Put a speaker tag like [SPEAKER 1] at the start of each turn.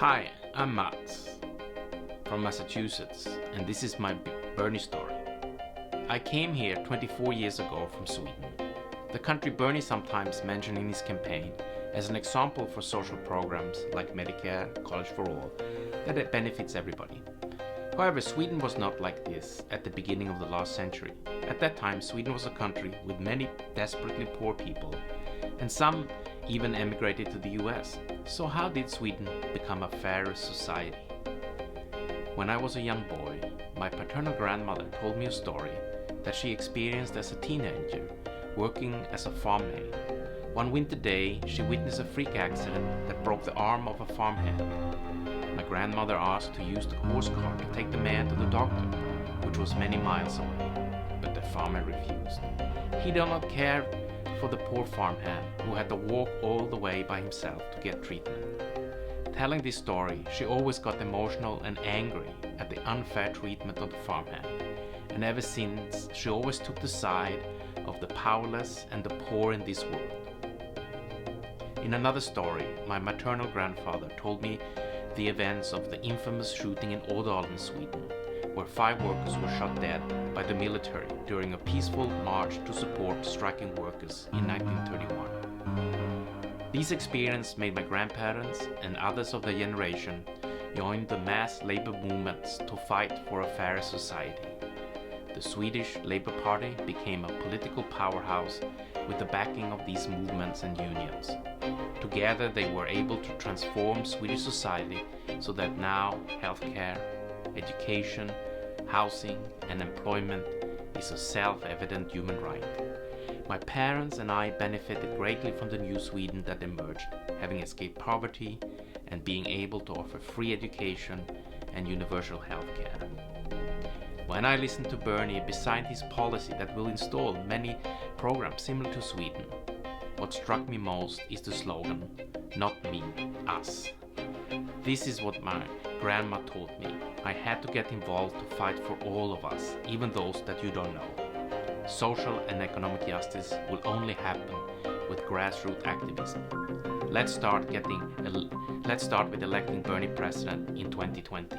[SPEAKER 1] Hi, I'm Mats from Massachusetts, and this is my Bernie story. I came here 24 years ago from Sweden, the country Bernie sometimes mentioned in his campaign as an example for social programs like Medicare, College for All, that it benefits everybody. However, Sweden was not like this at the beginning of the last century. At that time, Sweden was a country with many desperately poor people, and some even emigrated to the US. So how did Sweden become a fairer society? When I was a young boy, my paternal grandmother told me a story that she experienced as a teenager working as a farmhand. One winter day, she witnessed a freak accident that broke the arm of a farmhand. My grandmother asked to use the horse cart to take the man to the doctor, which was many miles away, but the farmer refused. He did not care for the poor farmhand who had to walk all the way by himself to get treatment. Telling this story, she always got emotional and angry at the unfair treatment of the farmhand, and ever since she always took the side of the powerless and the poor in this world. In another story, my maternal grandfather told me the events of the infamous shooting in Ådalen, Sweden, where 5 workers were shot dead by the military during a peaceful march to support striking workers in 1931. These experiences made my grandparents and others of their generation join the mass labor movements to fight for a fairer society. The Swedish Labour Party became a political powerhouse with the backing of these movements and unions. Together they were able to transform Swedish society so that now healthcare, education, housing and employment is a self-evident human right. My parents and I benefited greatly from the new Sweden that emerged, having escaped poverty and being able to offer free education and universal healthcare. When I listened to Bernie beside his policy that will install many programs similar to Sweden, what struck me most is the slogan, "Not me, us." This is what my grandma told me. I had to get involved to fight for all of us, even those that you don't know. Social and economic justice will only happen with grassroots activism. Let's start with electing Bernie president in 2020.